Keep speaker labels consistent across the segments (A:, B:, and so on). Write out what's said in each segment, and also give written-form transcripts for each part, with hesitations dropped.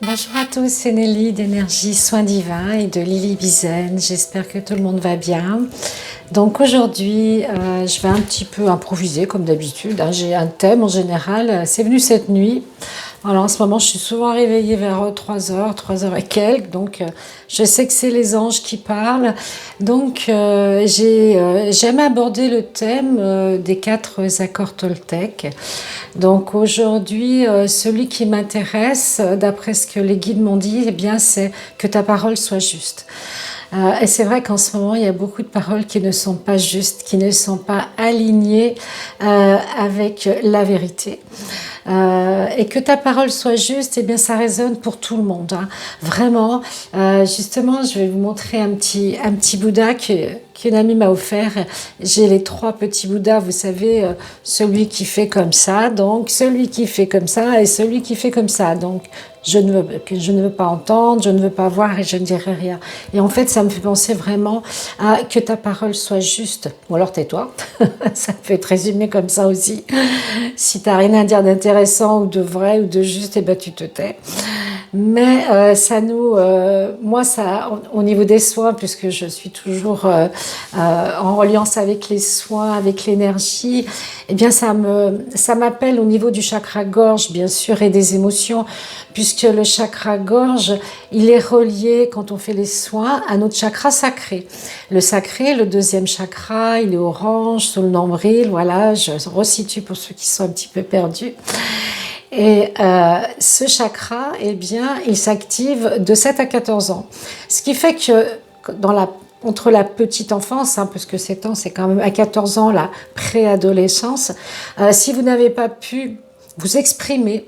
A: Bonjour à tous, c'est Nelly d'Énergie Soins Divins et de Lily Bizen. J'espère que tout le monde va bien. Donc aujourd'hui, je vais un petit peu improviser comme d'habitude. J'ai un thème en général, c'est venu cette nuit. Voilà, en ce moment, je suis souvent réveillée vers 3 heures et quelques. Donc je sais que c'est les anges qui parlent. Donc j'aime aborder le thème des 4 accords Toltec. Donc aujourd'hui, celui qui m'intéresse, d'après ce que les guides m'ont dit, eh bien, c'est que ta parole soit juste. Et c'est vrai qu'en ce moment, il y a beaucoup de paroles qui ne sont pas justes, qui ne sont pas alignées avec la vérité. Et que ta parole soit juste, eh bien, ça résonne pour tout le monde, hein. Vraiment, justement, je vais vous montrer un petit Bouddha qu'une amie m'a offert. J'ai les 3 petits Bouddhas, vous savez, celui qui fait comme ça, donc celui qui fait comme ça et celui qui fait comme ça. Donc, je ne veux pas entendre, je ne veux pas voir et je ne dirai rien. Et en fait, ça me fait penser vraiment à que ta parole soit juste. Ou alors tais-toi, ça peut être résumé comme ça aussi. Si tu n'as rien à dire d'intéressant ou de vrai ou de juste, eh ben, tu te tais. Mais moi, au niveau des soins, puisque je suis toujours en reliance avec les soins, avec l'énergie, eh bien, ça m'appelle au niveau du chakra gorge, bien sûr, et des émotions, puisque le chakra gorge, il est relié, quand on fait les soins, à notre chakra sacré. Le sacré, le 2e chakra, il est orange, sous le nombril, voilà, je resitue pour ceux qui sont un petit peu perdus. Et ce chakra, eh bien, il s'active de 7 à 14 ans. Ce qui fait que entre la petite enfance, hein, parce que 7 ans, c'est quand même à 14 ans la préadolescence, si vous n'avez pas pu vous exprimer,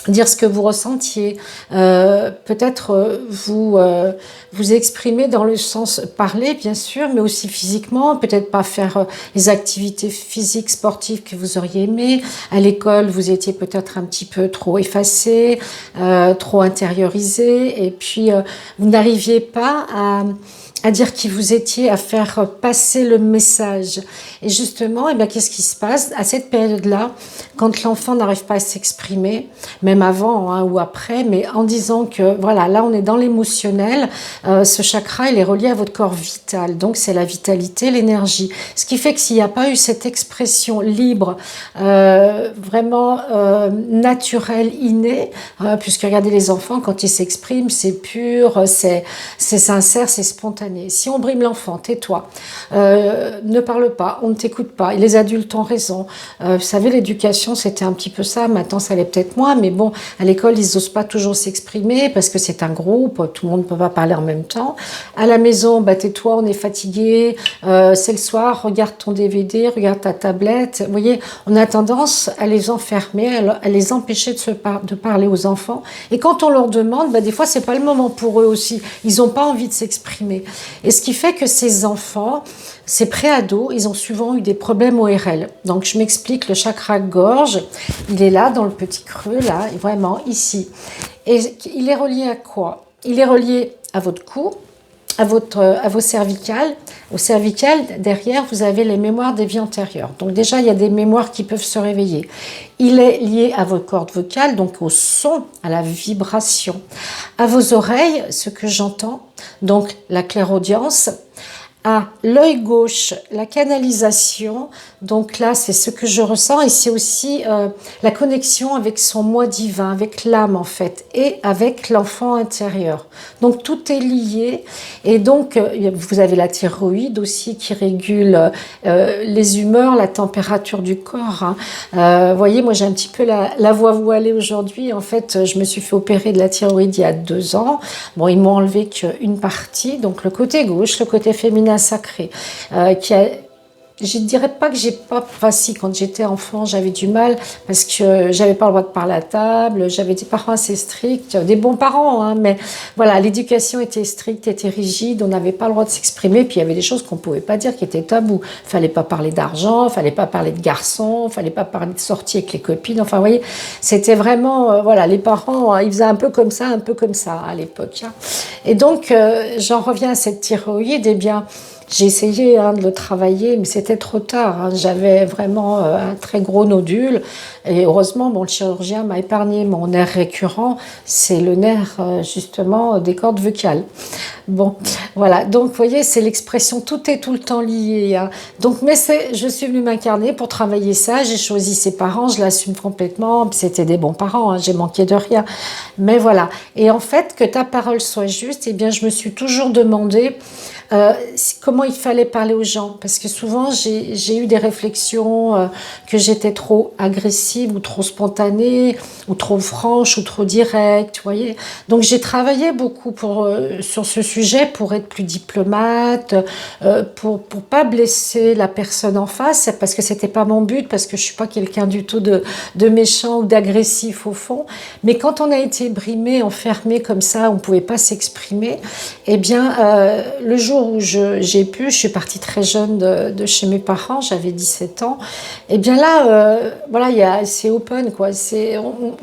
A: dire ce que vous ressentiez, peut-être vous exprimer dans le sens parler bien sûr, mais aussi physiquement, peut-être pas faire les activités physiques sportives que vous auriez aimé. À l'école, vous étiez peut-être un petit peu trop effacé, trop intériorisé, et puis vous n'arriviez pas à dire qui vous étiez, à faire passer le message. Et justement, eh bien, qu'est-ce qui se passe à cette période-là, quand l'enfant n'arrive pas à s'exprimer, même avant, hein, ou après, mais en disant que, voilà, là on est dans l'émotionnel, ce chakra, il est relié à votre corps vital, donc c'est la vitalité, l'énergie. Ce qui fait que s'il n'y a pas eu cette expression libre, vraiment naturelle, innée, puisque regardez les enfants, quand ils s'expriment, c'est pur, c'est sincère, c'est spontané. Si on brime l'enfant, tais-toi, ne parle pas, on ne t'écoute pas, et les adultes ont raison. Vous savez, l'éducation, c'était un petit peu ça, maintenant ça l'est peut-être moins, mais bon, à l'école, ils n'osent pas toujours s'exprimer parce que c'est un groupe, tout le monde ne peut pas parler en même temps. À la maison, bah, tais-toi, on est fatigué, c'est le soir, regarde ton DVD, regarde ta tablette. Vous voyez, on a tendance à les enfermer, à les empêcher de parler aux enfants. Et quand on leur demande, bah, des fois, c'est pas le moment pour eux aussi. Ils n'ont pas envie de s'exprimer. Et ce qui fait que ces enfants, ces préados, ils ont souvent eu des problèmes ORL. Donc, je m'explique, le chakra gorge, il est là, dans le petit creux, là, vraiment ici. Et il est relié à quoi? Il est relié à votre cou, à vos cervicales. Au cervical, derrière, vous avez les mémoires des vies antérieures. Donc déjà, il y a des mémoires qui peuvent se réveiller. Il est lié à vos cordes vocales, donc au son, à la vibration. À vos oreilles, ce que j'entends, donc la clairaudience. À l'œil gauche, la canalisation, donc là c'est ce que je ressens, et c'est aussi la connexion avec son moi divin, avec l'âme en fait, et avec l'enfant intérieur. Donc tout est lié, et donc vous avez la thyroïde aussi qui régule les humeurs, la température du corps, hein. Vous voyez, moi j'ai un petit peu la voix voilée aujourd'hui, en fait je me suis fait opérer de la thyroïde il y a 2 ans. Bon, ils m'ont enlevé qu'une partie, donc le côté gauche, le côté féminin sacré, je ne dirais pas que j'ai pas... Enfin si, quand j'étais enfant, j'avais du mal parce que j'avais pas le droit de parler à table, j'avais des parents assez stricts, des bons parents, hein, mais voilà, l'éducation était stricte, était rigide, on n'avait pas le droit de s'exprimer, puis il y avait des choses qu'on pouvait pas dire qui étaient tabous. Fallait pas parler d'argent, fallait pas parler de garçons, fallait pas parler de sortie avec les copines, enfin vous voyez, c'était vraiment, voilà, les parents, ils faisaient un peu comme ça à l'époque, hein. Et donc, j'en reviens à cette thyroïde, eh bien, j'ai essayé de le travailler, mais c'était trop tard, hein. J'avais vraiment un très gros nodule Et heureusement, bon, le chirurgien m'a épargné mon nerf récurrent, c'est le nerf justement des cordes vocales. Bon, voilà, donc vous voyez, c'est l'expression, tout est tout le temps lié, hein. Donc, mais je suis venue m'incarner pour travailler ça, j'ai choisi ses parents, je l'assume complètement, c'était des bons parents, hein, j'ai manqué de rien. Mais voilà, et en fait, que ta parole soit juste, eh bien, je me suis toujours demandé comment il fallait parler aux gens, parce que souvent j'ai eu des réflexions que j'étais trop agressive ou trop spontanée ou trop franche ou trop directe, vous voyez. Donc j'ai travaillé beaucoup sur ce sujet pour être plus diplomate, pour pas blesser la personne en face, parce que c'était pas mon but, parce que je suis pas quelqu'un du tout de méchant ou d'agressif au fond. Mais quand on a été brimé, enfermé comme ça, on pouvait pas s'exprimer, eh bien le jour où j'ai pu, je suis partie très jeune de chez mes parents, j'avais 17 ans, et bien là, voilà, c'est open, quoi.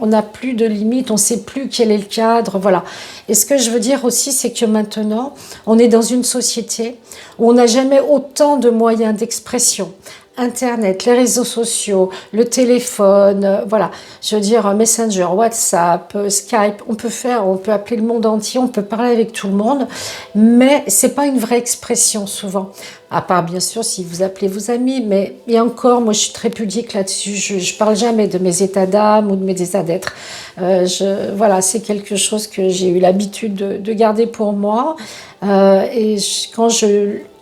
A: On n'a plus de limites, on ne sait plus quel est le cadre, voilà. Et ce que je veux dire aussi, c'est que maintenant, on est dans une société où on n'a jamais autant de moyens d'expression. Internet, les réseaux sociaux, le téléphone, voilà. Je veux dire, Messenger, WhatsApp, Skype, on peut appeler le monde entier, on peut parler avec tout le monde, mais c'est pas une vraie expression souvent. À part, bien sûr, si vous appelez vos amis, mais et encore, moi, je suis très pudique là-dessus. Je parle jamais de mes états d'âme ou de mes états d'être. Voilà, c'est quelque chose que j'ai eu l'habitude de garder pour moi.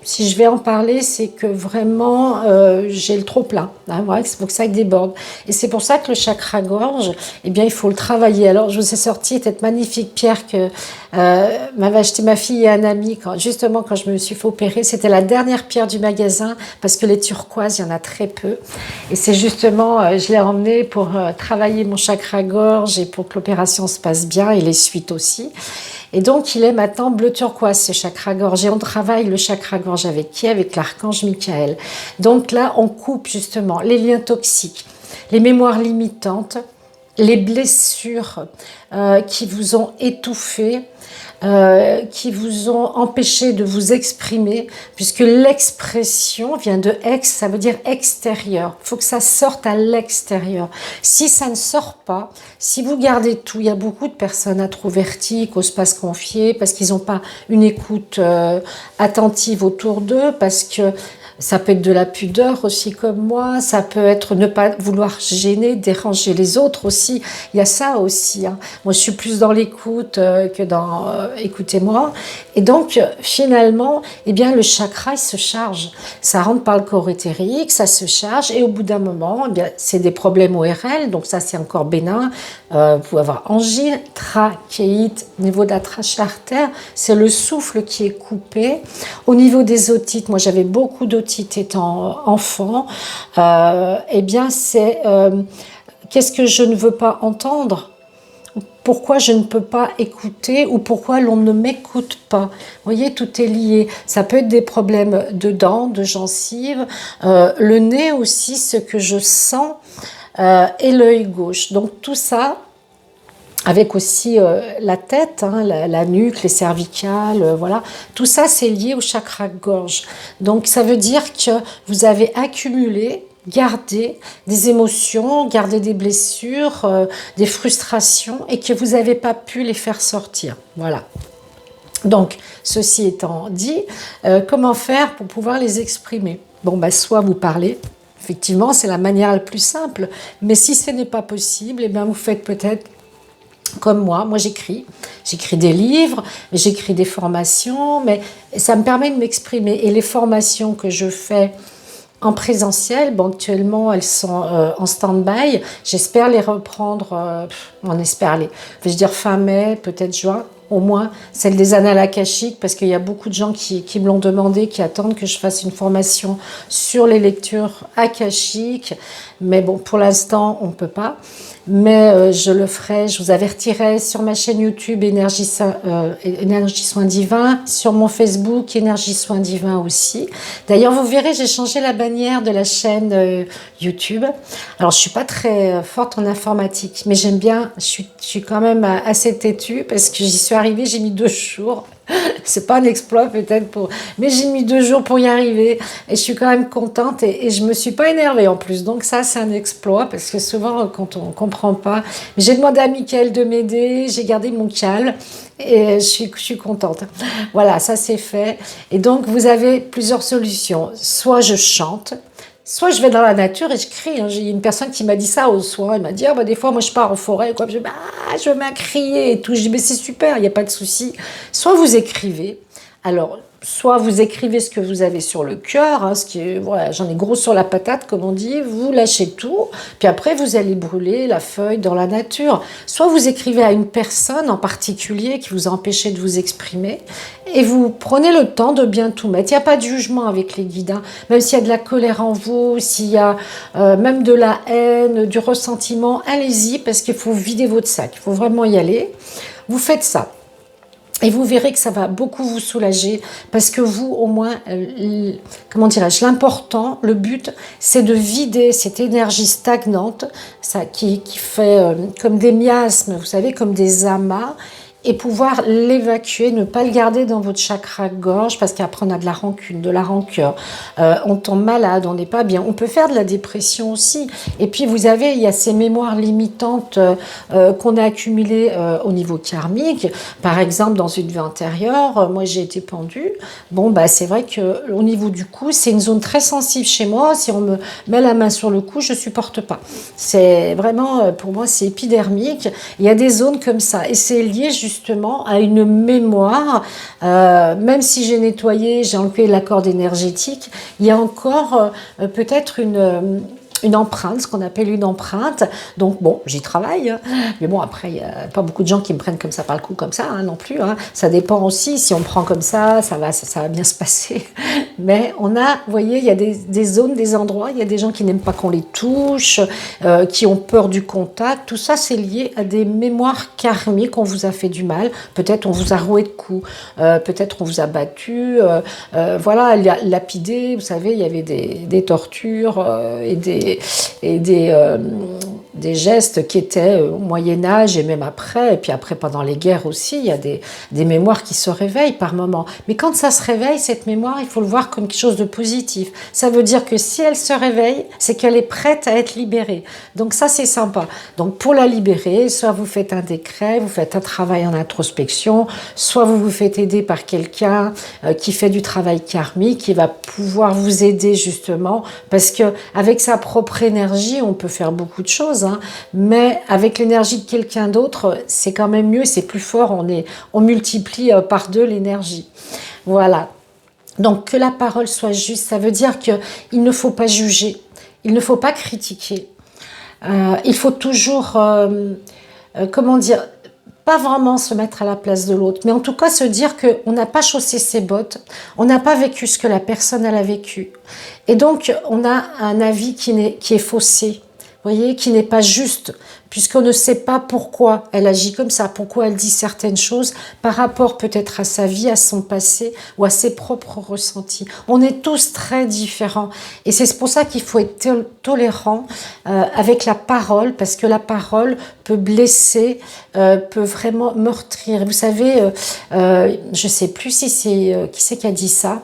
A: Si je vais en parler, c'est que vraiment, j'ai le trop-plein. Hein, voilà, c'est pour que ça déborde. Et c'est pour ça que le chakra-gorge, eh bien, il faut le travailler. Alors, je vous ai sorti cette magnifique pierre que m'avait acheté ma fille et un ami, justement, quand je me suis fait opérer. C'était la dernière pierre du magasin, parce que les turquoises, il y en a très peu. Et c'est justement, je l'ai emmenée pour travailler mon chakra-gorge et pour que l'opération se passe bien, et les suites aussi. Et donc, il est maintenant bleu turquoise, ce chakra-gorge. Et on travaille le chakra-gorge avec qui? Avec l'archange Michael. Donc là, on coupe justement les liens toxiques, les mémoires limitantes, les blessures qui vous ont étouffé, qui vous ont empêché de vous exprimer, puisque l'expression vient de ex, ça veut dire extérieur. Il faut que ça sorte à l'extérieur. Si ça ne sort pas, si vous gardez tout, il y a beaucoup de personnes introverties qui n'osent pas se confier, parce qu'ils n'ont pas une écoute attentive autour d'eux, parce que ça peut être de la pudeur aussi comme moi, ça peut être ne pas vouloir gêner, déranger les autres aussi. Il y a ça aussi, hein. Moi, je suis plus dans l'écoute que dans écoutez-moi. Et donc, finalement, eh bien, le chakra, il se charge. Ça rentre par le corps éthérique, ça se charge. Et au bout d'un moment, eh bien, c'est des problèmes ORL, donc ça, c'est encore bénin. Vous pouvez avoir angine, trachéite, au niveau de la trachée artère, c'est le souffle qui est coupé. Au niveau des otites, moi, j'avais beaucoup d'otites étant enfant, eh bien, c'est qu'est-ce que je ne veux pas entendre? Pourquoi je ne peux pas écouter ou pourquoi l'on ne m'écoute pas? Vous voyez, tout est lié. Ça peut être des problèmes de dents, de gencives, le nez aussi, ce que je sens, et l'œil gauche. Donc tout ça, avec aussi la tête, hein, la nuque, les cervicales, voilà. Tout ça, c'est lié au chakra-gorge. Donc, ça veut dire que vous avez accumulé, gardé des émotions, gardé des blessures, des frustrations, et que vous n'avez pas pu les faire sortir. Voilà. Donc, ceci étant dit, comment faire pour pouvoir les exprimer? Bon, bah, soit vous parlez. Effectivement, c'est la manière la plus simple. Mais si ce n'est pas possible, eh bien, vous faites peut-être comme moi j'écris des livres, j'écris des formations, mais ça me permet de m'exprimer. Et les formations que je fais en présentiel, bon, actuellement elles sont en stand-by, j'espère les reprendre, je veux dire fin mai, peut-être juin, au moins celle des annales akashiques, parce qu'il y a beaucoup de gens qui me l'ont demandé, qui attendent que je fasse une formation sur les lectures akashiques, mais bon, pour l'instant on ne peut pas. Mais je le ferai, je vous avertirai sur ma chaîne YouTube Énergie Soins Divins, sur mon Facebook Énergie Soins Divins aussi. D'ailleurs, vous verrez, j'ai changé la bannière de la chaîne YouTube. Alors, je suis pas très forte en informatique, mais j'aime bien, je suis quand même assez têtue parce que j'y suis arrivée, j'ai mis 2 jours. C'est pas un exploit peut-être pour... Mais j'ai mis 2 jours pour y arriver et je suis quand même contente et je me suis pas énervée en plus. Donc ça, c'est un exploit parce que souvent, quand on comprend pas... J'ai demandé à Mickaël de m'aider, j'ai gardé mon calme et je suis contente. Voilà, ça c'est fait. Et donc, vous avez plusieurs solutions. Soit je chante, soit je vais dans la nature et je crie. Hein. J'ai une personne qui m'a dit ça au soin. Elle m'a dit, ah, bah, des fois, moi, je pars en forêt. Quoi. Je me mets à crier et tout. Je dis, mais c'est super, il n'y a pas de souci. Soit vous écrivez. Alors, soit vous écrivez ce que vous avez sur le cœur, hein, ce qui est, voilà, j'en ai gros sur la patate, comme on dit, vous lâchez tout, puis après vous allez brûler la feuille dans la nature. Soit vous écrivez à une personne en particulier qui vous a empêché de vous exprimer, et vous prenez le temps de bien tout mettre. Il n'y a pas de jugement avec les guides, hein. Même s'il y a de la colère en vous, s'il y a même de la haine, du ressentiment, allez-y, parce qu'il faut vider votre sac, il faut vraiment y aller. Vous faites ça. Et vous verrez que ça va beaucoup vous soulager parce que vous, au moins, comment dirais-je, l'important, le but, c'est de vider cette énergie stagnante, ça qui fait comme des miasmes, vous savez, comme des amas, et pouvoir l'évacuer, ne pas le garder dans votre chakra gorge parce qu'après on a de la rancune, de la rancœur, on tombe malade, on n'est pas bien, on peut faire de la dépression aussi. Et puis vous avez, il y a ces mémoires limitantes qu'on a accumulées au niveau karmique. Par exemple, dans une vie antérieure, moi j'ai été pendue. Bon, bah c'est vrai que au niveau du cou, c'est une zone très sensible chez moi. Si on me met la main sur le cou, je supporte pas. C'est vraiment, pour moi, c'est épidermique. Il y a des zones comme ça, et c'est lié justement à une mémoire. Même si j'ai nettoyé, j'ai enlevé la corde énergétique, il y a encore peut-être une empreinte, ce qu'on appelle une empreinte. Donc bon, j'y travaille, hein. Mais bon, après, il n'y a pas beaucoup de gens qui me prennent comme ça par le cou, comme ça, hein, non plus, hein. Ça dépend aussi, si on me prend comme ça va bien se passer. Mais on a, vous voyez, il y a des zones, des endroits, il y a des gens qui n'aiment pas qu'on les touche, qui ont peur du contact. Tout ça, c'est lié à des mémoires karmiques, on vous a fait du mal, peut-être on vous a roué de coups, peut-être on vous a battu, voilà, lapidé, vous savez, il y avait des tortures et des gestes qui étaient au Moyen-Âge et même après, et puis après pendant les guerres aussi, il y a des mémoires qui se réveillent par moments. Mais quand ça se réveille, cette mémoire, il faut le voir comme quelque chose de positif. Ça veut dire que si elle se réveille, c'est qu'elle est prête à être libérée. Donc ça, c'est sympa. Donc pour la libérer, soit vous faites un décret, vous faites un travail en introspection, soit vous vous faites aider par quelqu'un qui fait du travail karmique, qui va pouvoir vous aider justement, parce que avec sa propre énergie, on peut faire beaucoup de choses, hein, mais avec l'énergie de quelqu'un d'autre, c'est quand même mieux, c'est plus fort, on multiplie par 2 l'énergie. Voilà. Donc que la parole soit juste, ça veut dire qu'il ne faut pas juger, il ne faut pas critiquer, il faut toujours, comment dire, pas vraiment se mettre à la place de l'autre, mais en tout cas se dire qu'on n'a pas chaussé ses bottes, on n'a pas vécu ce que la personne elle a vécu. Et donc, on a un avis qui est faussé, vous voyez, qui n'est pas juste, puisqu'on ne sait pas pourquoi elle agit comme ça, pourquoi elle dit certaines choses par rapport peut-être à sa vie, à son passé ou à ses propres ressentis. On est tous très différents et c'est pour ça qu'il faut être tolérant avec la parole, parce que la parole peut blesser, peut vraiment meurtrir. Vous savez, je ne sais plus si c'est qui c'est qui a dit ça,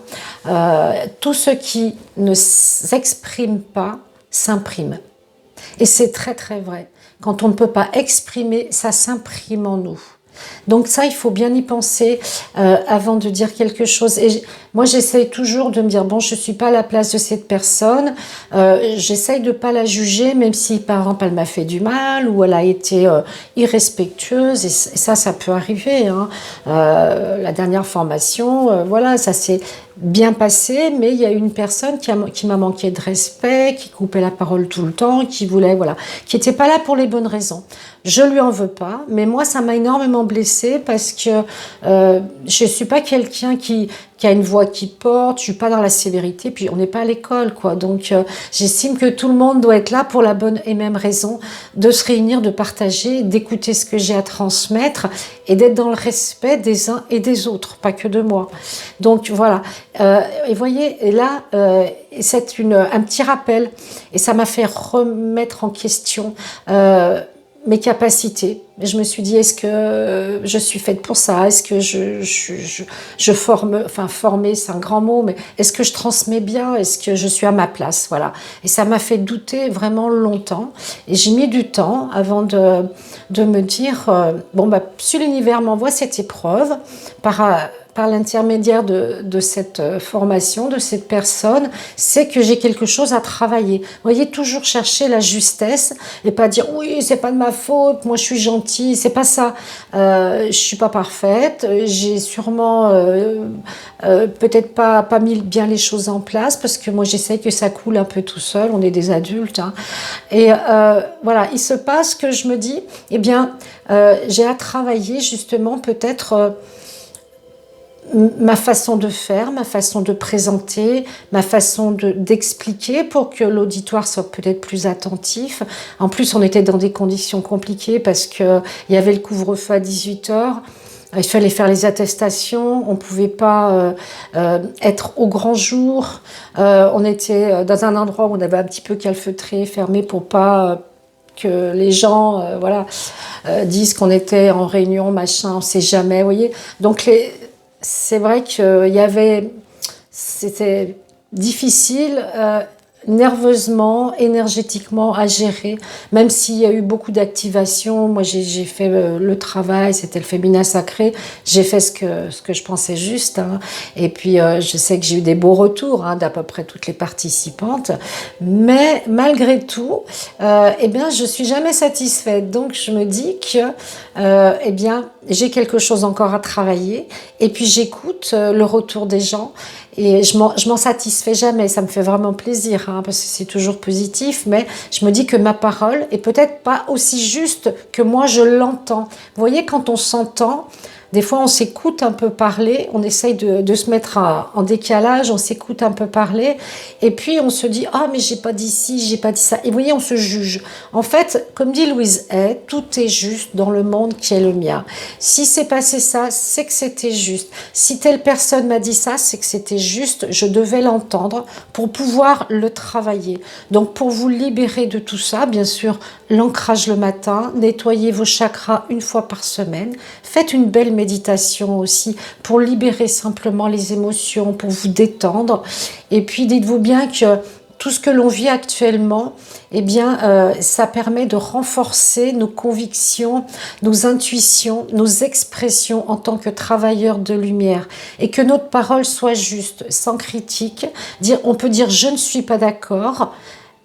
A: tout ce qui ne s'exprime pas s'imprime. Et c'est très très vrai. Quand on ne peut pas exprimer, ça s'imprime en nous. Donc ça, il faut bien y penser avant de dire quelque chose. Et moi, j'essaye toujours de me dire, bon, je ne suis pas à la place de cette personne. J'essaye de ne pas la juger, même si, par exemple, elle m'a fait du mal ou elle a été irrespectueuse. Et ça peut arriver, hein. La dernière formation, voilà, ça s'est bien passé, mais il y a une personne qui m'a manqué de respect, qui coupait la parole tout le temps, qui voulait, voilà, qui n'était pas là pour les bonnes raisons. Je lui en veux pas, mais moi, ça m'a énormément blessée parce que je suis pas quelqu'un qui a une voix qui porte, je suis pas dans la sévérité, puis on n'est pas à l'école, quoi. Donc, j'estime que tout le monde doit être là pour la bonne et même raison de se réunir, de partager, d'écouter ce que j'ai à transmettre et d'être dans le respect des uns et des autres, pas que de moi. Donc, voilà. Et voyez, et là, c'est un petit rappel, et ça m'a fait remettre en question
B: mes capacités. Et je me suis dit, est-ce que je suis faite pour ça? Est-ce que je forme, enfin former, c'est un grand mot, mais est-ce que je transmets bien? Est-ce que je suis à ma place? Voilà. Et ça m'a fait douter vraiment longtemps. Et j'ai mis du temps avant de me dire, bon, bah, si l'univers m'envoie cette épreuve par l'intermédiaire de cette formation, de cette personne, c'est que j'ai quelque chose à travailler. Vous voyez, toujours chercher la justesse et pas dire oui, c'est pas de ma faute, moi je suis gentille, c'est pas ça. Je suis pas parfaite, j'ai sûrement peut-être pas mis bien les choses en place parce que moi j'essaye que ça coule un peu tout seul, on est des adultes. Hein. Et voilà, il se passe que je me dis, eh bien, j'ai à travailler justement peut-être ma façon de faire, ma façon de présenter, ma façon d'expliquer pour que l'auditoire soit peut-être plus attentif. En plus, on était dans des conditions compliquées parce qu'il y avait le couvre-feu à 18h. Il fallait faire les attestations, on ne pouvait pas être au grand jour. On était dans un endroit où on avait un petit peu calfeutré, fermé pour pas... que les gens disent qu'on était en réunion, machin, on ne sait jamais, vous voyez. Donc, c'est vrai qu'il y avait... C'était difficile, nerveusement, énergétiquement à gérer, même s'il y a eu beaucoup d'activation. Moi, j'ai fait le travail, c'était le féminin sacré. J'ai fait ce que je pensais juste. Hein. Et puis, je sais que j'ai eu des beaux retours d'à peu près toutes les participantes. Mais malgré tout, eh bien, je suis jamais satisfaite. Donc, je me dis que, eh bien, j'ai quelque chose encore à travailler. Et puis, j'écoute le retour des gens. Et je m'en satisfais jamais, ça me fait vraiment plaisir, parce que c'est toujours positif, mais je me dis que ma parole est peut-être pas aussi juste que moi je l'entends. Vous voyez, quand on s'entend, des fois on s'écoute un peu parler, on essaye de se mettre en décalage, on s'écoute un peu parler, et puis on se dit « Ah, mais j'ai pas dit ci, j'ai pas dit ça ». Et vous voyez, on se juge. En fait, comme dit Louise Hay, tout est juste dans le monde qui est le mien. Si c'est passé ça, c'est que c'était juste. Si telle personne m'a dit ça, c'est que c'était juste, je devais l'entendre pour pouvoir le travailler. Donc pour vous libérer de tout ça, bien sûr, l'ancrage le matin, nettoyez vos chakras une fois par semaine, faites une belle méditation aussi pour libérer simplement les émotions, pour vous détendre. Et puis dites-vous bien que tout ce que l'on vit actuellement, eh bien, ça permet de renforcer nos convictions, nos intuitions, nos expressions en tant que travailleurs de lumière. Et que notre parole soit juste, sans critique. On peut dire « je ne suis pas d'accord »,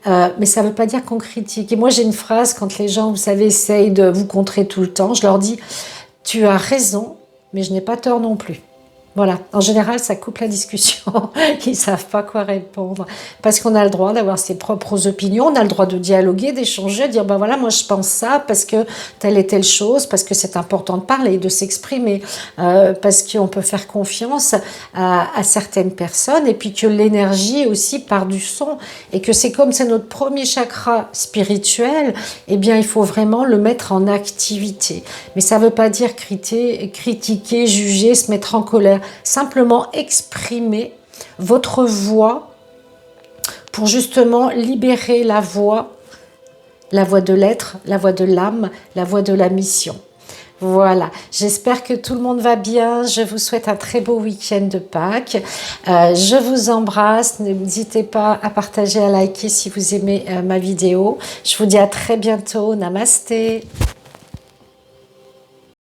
B: mais ça ne veut pas dire qu'on critique. Et moi, j'ai une phrase, quand les gens, vous savez, essayent de vous contrer tout le temps, je leur dis « tu as raison, mais je n'ai pas tort non plus ». Voilà, en général, ça coupe la discussion. Ils ne savent pas quoi répondre. Parce qu'on a le droit d'avoir ses propres opinions, on a le droit de dialoguer, d'échanger, de dire, ben voilà, moi je pense ça parce que telle et telle chose, parce que c'est important de parler, de s'exprimer, parce qu'on peut faire confiance à certaines personnes, et puis que l'énergie aussi part du son, et que c'est comme c'est notre premier chakra spirituel, eh bien il faut vraiment le mettre en activité. Mais ça ne veut pas dire critiquer, juger, se mettre en colère. Simplement exprimer votre voix pour justement libérer la voix de l'être, la voix de l'âme, la voix de la mission. Voilà, j'espère que tout le monde va bien. Je vous souhaite un très beau week-end de Pâques. Je vous embrasse. N'hésitez pas à partager, à liker si vous aimez ma vidéo. Je vous dis à très bientôt. Namasté.